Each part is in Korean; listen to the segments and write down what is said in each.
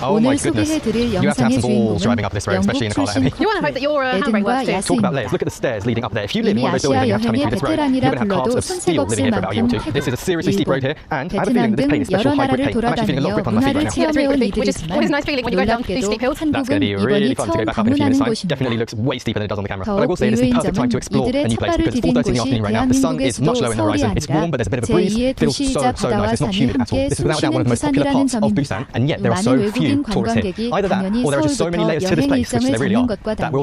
오늘 소개해드릴 영상의 주인공은 영국 출신 에든과 야스입니다. 이미 아시아 여행의 베테랑이라 불러도 손색 없을 만큼 태국, 일본, 베트남 등 여러 나라를 돌아다니며 문화를 체험해온 이들이지만 놀랍게도 한국은 이번이 처음 방문하는 곳입니다. 더욱 의외인 점은 이들의 첫발을 디딘 곳이 대한민국의 수도 서울이 아니라 제2의 도시이자 바다와 산이 함께 숨쉬는 부산이라는 점입니다. 많은 외국인 관광객이 당연히 서울부터 여행 일정을 잡는 것과 달리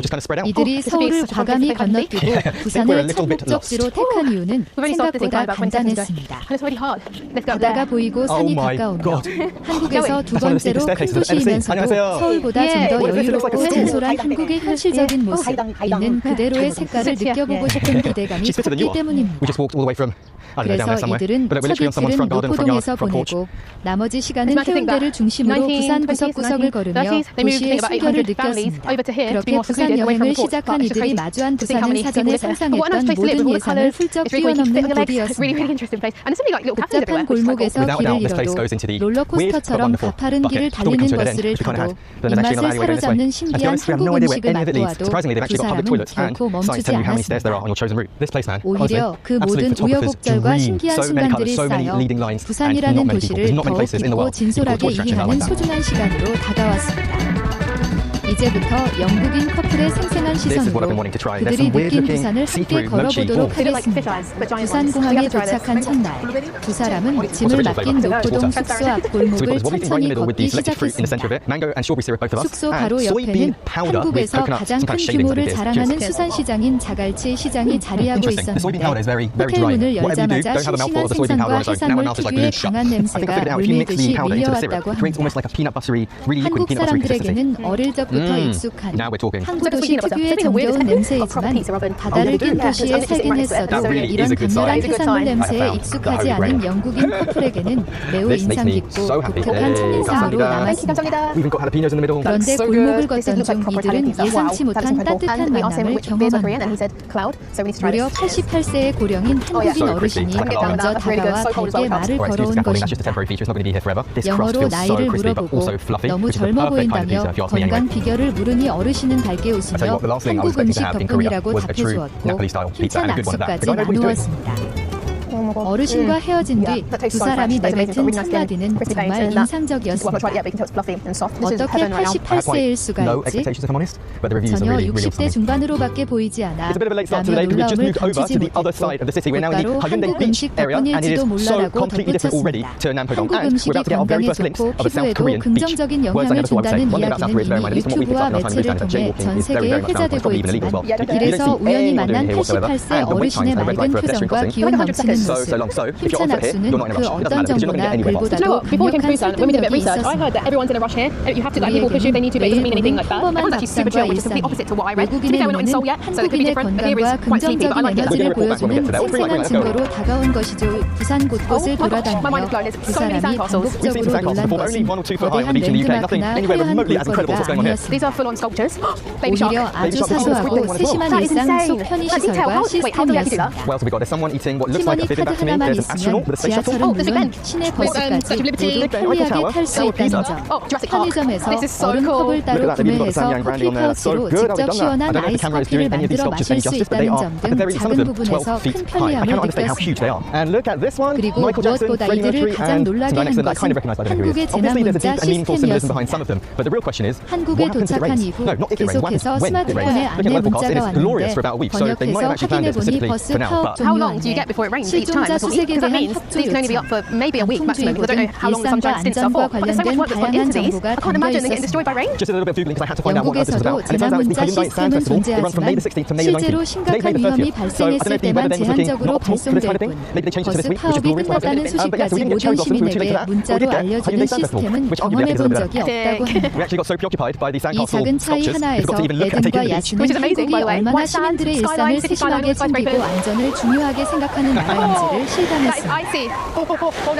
이들이 서울을 과감히 건너뛰고 부산을 첫 목적지로 택한 이유는 생각보다 간단했습니다. 바다가 보이고 산이 가까우며 한국에서 두 번째로 큰 도시이면서도 서울보다 좀 더 여유롭고 진솔한 한국의 현실적인 모습, 있는 그대로의 색깔을 느껴보고 싶은 기대감이 컸기 때문입니다. 그래서 이들은 첫 이틀은 노포동에서 보내고 나머지 시간은 해운대를 중심으로 부산 구석구석을 걸으며 도시의 숨결을 느꼈습니다. 그렇게 부산 여행을 시작한 이들이 마주한 부산은 사전에 상상했던 모든 예상을 훌쩍 뛰어넘는 곳이었습니다. 복잡한 골목에서 길을 잃어도 롤러코스터처럼 가파른 길을 달리는 버스를 타고 입맛을 사로잡는 신기한 한국 음식을 맛보아도 두 사람은 결코 멈추지 않았습니다. 오히려 그 모든 우여곡절과 신기한 순간들이 쌓여 부산이라는 도시를 더욱 깊고 진솔하게 이해하는 소중한 시간으로 다가왔습니다. 이제부터 영국인 커플의 생생한 시선으로 그들이 느낀 부산을 함께 걸어보도록 하겠습니다. 부산공항에 도착한 첫날, 두 사람은 짐을 맡긴 노포동 숙소 앞 골목을 천천히 걷기 시작했습니다. 숙소 바로 옆에는 한국에서 가장 큰 규모를 자랑하는 수산시장인 자갈치 시장이 자리하고 있었는데 호텔 문을 열자마자 싱싱한 생선과 해산물 특유의 강한 냄새가 물밀듯이 밀려왔다고 합니다. 한국 사람들에게는 어릴 적부터 익숙한 항구 도시 특유의 정겨운 냄새이지만 바다를 낀 도시에 살긴 했어도 이런 강렬한 해산물 냄새에 익숙하지 않은 영국인 커플에게는 매우 인상 깊고 독특한 첫인상으로 남았습니다. 그런데 골목을 걷던 중 이들은 예상치 못한 따뜻한 만남을 경험합니다. 무려 88세의 고령인 한국인 어르신이 먼저 다가와 밝게 말을 걸어온 것입니다. 영어로 나이를 물어보고 너무 젊어 보인다며 건강 비결을 물으니 어르신은 밝게 웃으며 한국 음식 덕분이라고 답해주었고 힘찬 악수까지 나누었습니다. 어르신과 헤어진 뒤 두 사람이 내뱉은 첫마디는 정말 인상적이었습니다. 어떻게 88세일 수가 있지? 전혀 60대 중반으로밖에 보이지 않아 라며 놀라움을 감추지 못했고 곧바로 한국 음식 덕분일지도 몰라라고 덧붙였습니다. 한국 음식이 건강에 좋고 피부에도 긍정적인 영향을 준다는 이야기는 이미 유튜브와 매체를 통해 전 세계에 회자되고 있지만 길에서 우연히 만난 88세 어르신의 맑은 표정과 기운 넘치는 모습, 힘찬 악수는 그 어떤 정보나 글보다도 강력한 설득력이 있었습니다. 우리에게는 매일 보는 평범한 밥상과 일상이 외국인의 눈에는 한국인의 건강과 긍정적인 에너지를 보여주는 생생한 증거로 다가온 것이죠. 부산 곳곳을 돌아다니며 두 사람이 반복적으로 놀란 것은 거대한 랜드마크나 화려한 볼거리가 아니었습니다. 오히려 아주 사소하고 세심한 일상 속 편의시설과 시스템이었습니다. 팀원이 카드 하나만 있으면 지하철은 물론 시내 버스까지 모두 편리하게 탈 수 있다는 점, 편의점에서 얼음 컵을 따로 구매해서 커피 파우치로 직접 시원한 아이스 커피를 만들어 마실 수 있다는 점 등 작은 부분에서 큰 편리함을 느꼈습니다. 그리고 무엇보다 이들을 가장 놀라게 한 것은 한국의 재난문자 시스템이었습니다. 한국에 도착한 이후 계속해서 스마트폰에 안내 문자가 왔는데 번역해서 확인해보니 버스 파업 종료 안내, 실종자 수색에 대한 협조 요청, 항공주의보 등 일상과 안전과 관련된 다양한 정보가 담겨 있었습니다. 영국에서도 재난문자 시스템은 존재하지만 실제로 심각한 위험이 발생했을 때만 제한적으로 발송될 뿐 버스 파업이 끝났다는 소식까지 모든 시민에게 문자로 알려주는 시스템은 경험해본 적이 없다고 합니다. 이 작은 차이 하나에서 에든과 야스는 한국이 얼마나 시민들의 일상을 세심하게 챙기고 안전을 중요하게 생각하는 나라인지 문화를 실감했습니다.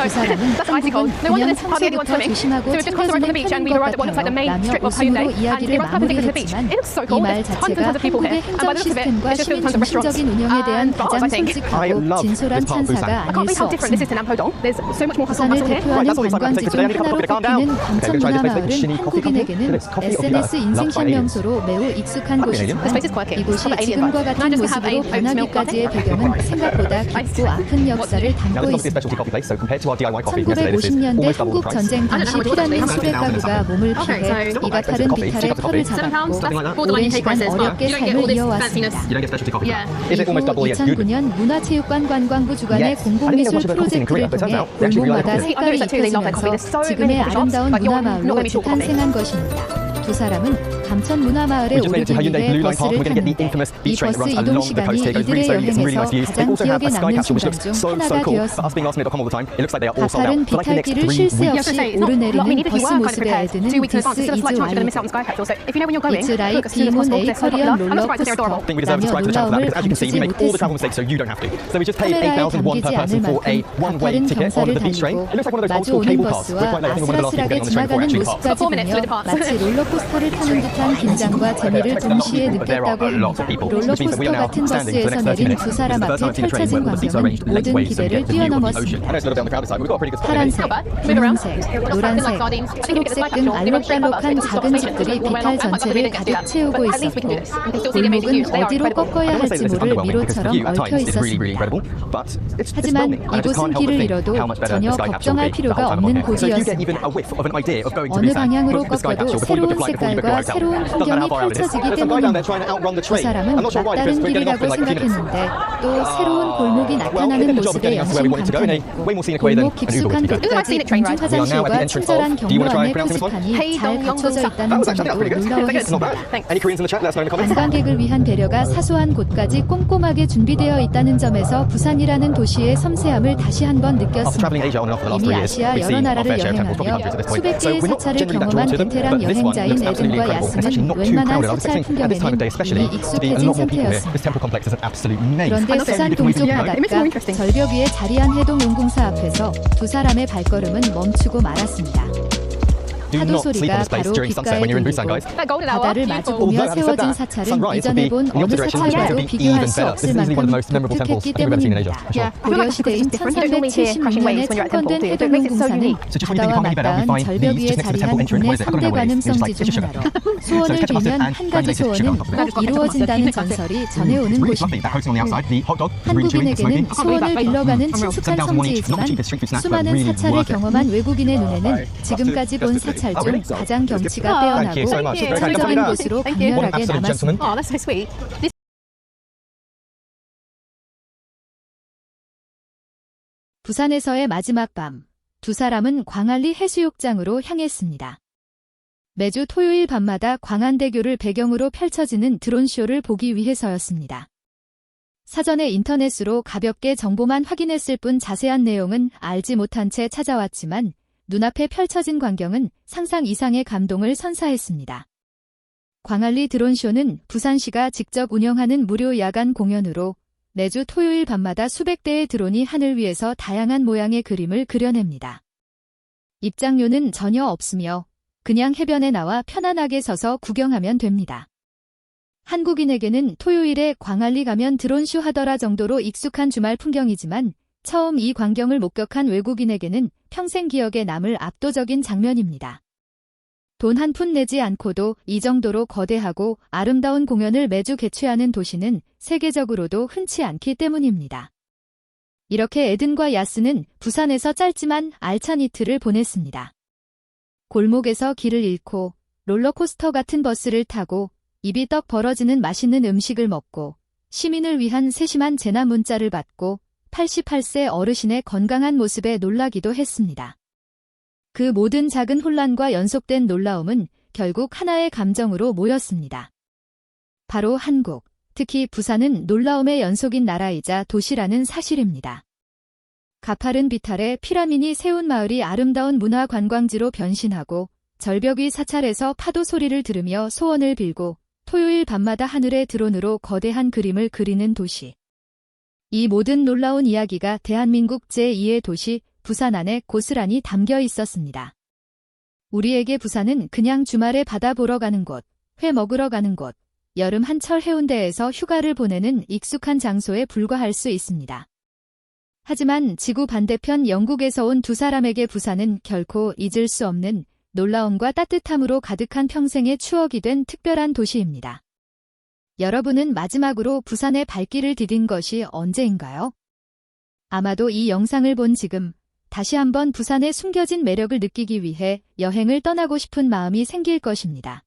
두 사람은 한국은 그냥 평소부터 조심하고 챙겨주는 편인 것 같아요 라며 웃음으로 이야기를 마무리했지만 이 말 자체가 한국의 행정 시스템과 시민 중심적인 운영에 대한 가장 솔직하고 진솔한 찬사가 아닐 수 없습니다. 부산을 대표하는 관광지 중 하나로 꼽히는 감천문화마을은 한국인에게는 SNS 인생샷 명소로 매우 익숙한 곳이지만 이곳이 지금과 같은 모습으로 변하기까지의 배경은 생각보다 깊고 아픈 역사를 담고 있습니다. 1950년대 한국 전쟁 당시 피란민 수백 가구가 몸을 피해 이가 타른 비탈에 터를 잡았고 오랜 시간 어렵게 삶을 이어왔습니다. 이후 2009년 문화체육관 관광부 주관의 공공미술 프로젝트를 통해 골목마다 색깔이 입혀지면서 지금의 아름다운 문화마을로 재탄생한 것입니다. 두 사람은 감천 문화마을에 오르기 위해 버스를 탔는데 이 버스 이동 시간이 이들의 여행에서 가장 기억에 남는 순간 중 하나가 되었습니다. 가파른 비탈길을 쉴 새 없이 오르내리는 버스 모습에 애드는 디스 이즈 와이 It's like being on a Korean 롤러코스터 라며 놀라움을 감추지 못했습니다. 카메라에 담기지 않을 만큼 가파른 경사를 달리고 마주오는 버스와 아슬아슬하게 지나가는 모습까지 보며 마치 롤러코스터를 타는 듯한 긴장과 재미를 동시에 느꼈다고 합니다. 롤러코스터 같은 버스에서 내린 두 사람 앞에 펼쳐진 광경은 모든 기대를 뛰어넘었습니다. 파란색, 분홍색, 노란색, 초록색 등 알록달록한 작은 집들이 비탈 전체를 가득 채우고 있었고 골목은 어디로 꺾어야 할지 모를 미로처럼 얽혀 있었습니다. 하지만 이곳은 길을 잃어도 전혀 걱정할 필요가 없는 곳이었습니다. 어느 방향으로 꺾어도 새로운 색깔과 새로운 풍경이 펼쳐지기 때문입니다. 두 사람은 막다른 길이라고 생각했는데 또 새로운 골목이 나타나는 모습에 연신 감탄했고 골목 깊숙한 곳까지 공중 화장실과 친절한 경로원의 표지판이 잘 갖춰져 있다는 점도 놀라워했습니다. 관광객을 위한 배려가 사소한 곳까지 꼼꼼하게 준비되어 있다는 점에서 부산이라는 도시의 섬세함을 다시 한번 느꼈습니다. 이미 아시아 여러 나라를 여행하며 수백 개의 사찰을 경험한 베테랑 여행자인 에든과 야스는 웬만한 사찰 풍경에는 이미 익숙해진 상태였습니다. 그런데 부산 동쪽 바닷가 절벽 위에 자리한 해동용궁사 앞에서 두 사람의 발걸음은 멈추고 말았습니다. 파도 소리가 바로 귓가에 들리고 바다를 마주보며 세워진 사찰은 이전에 본 어느 사찰과도 비교할 수 없을 만큼 독특했기 때문입니다. 고려시대인 1376년에 창건된 해동용궁사는 바다와 맞닿은 절벽 위에 자리한 국내 3대 관음성지 중 하나로 소원을 빌면 한 가지 소원은 꼭 이루어진다는 전설이 전해오는 곳입니다. 한국인에게는 소원을 빌러가는 친숙한 성지이지만 수많은 사찰을 경험한 외국인의 눈에는 지금까지 본 사찰 중 가장 경치가 빼어나고 천적인 곳으로 강렬하게 남았습니다. 부산에서의 마지막 밤, 두 사람은 광안리 해수욕장으로 향했습니다. 매주 토요일 밤마다 광안대교를 배경으로 펼쳐지는 드론쇼를 보기 위해서였습니다. 사전에 인터넷으로 가볍게 정보만 확인했을 뿐 자세한 내용은 알지 못한 채 찾아왔지만 눈앞에 펼쳐진 광경은 상상 이상의 감동을 선사했습니다. 광안리 드론쇼는 부산시가 직접 운영하는 무료 야간 공연으로 매주 토요일 밤마다 수백 대의 드론이 하늘 위에서 다양한 모양의 그림을 그려냅니다. 입장료는 전혀 없으며 그냥 해변에 나와 편안하게 서서 구경하면 됩니다. 한국인에게는 토요일에 광안리 가면 드론쇼 하더라 정도로 익숙한 주말 풍경이지만 처음 이 광경을 목격한 외국인에게는 평생 기억에 남을 압도적인 장면입니다. 돈 한 푼 내지 않고도 이 정도로 거대하고 아름다운 공연을 매주 개최하는 도시는 세계적으로도 흔치 않기 때문입니다. 이렇게 에든과 야스는 부산에서 짧지만 알찬 이틀을 보냈습니다. 골목에서 길을 잃고 롤러코스터 같은 버스를 타고 입이 떡 벌어지는 맛있는 음식을 먹고 시민을 위한 세심한 재난 문자를 받고 88세 어르신의 건강한 모습에 놀라기도 했습니다. 그 모든 작은 혼란과 연속된 놀라움은 결국 하나의 감정으로 모였습니다. 바로 한국, 특히 부산은 놀라움의 연속인 나라이자 도시라는 사실입니다. 가파른 비탈에 피라민이 세운 마을이 아름다운 문화 관광지로 변신하고 절벽 위 사찰에서 파도 소리를 들으며 소원을 빌고 토요일 밤마다 하늘의 드론으로 거대한 그림을 그리는 도시. 이 모든 놀라운 이야기가 대한민국 제2의 도시 부산 안에 고스란히 담겨 있었습니다. 우리에게 부산은 그냥 주말에 바다 보러 가는 곳, 회 먹으러 가는 곳, 여름 한철 해운대에서 휴가를 보내는 익숙한 장소에 불과할 수 있습니다. 하지만 지구 반대편 영국에서 온 두 사람에게 부산은 결코 잊을 수 없는 놀라움과 따뜻함으로 가득한 평생의 추억이 된 특별한 도시입니다. 여러분은 마지막으로 부산의 발길을 디딘 것이 언제인가요? 아마도 이 영상을 본 지금 다시 한번 부산의 숨겨진 매력을 느끼기 위해 여행을 떠나고 싶은 마음이 생길 것입니다.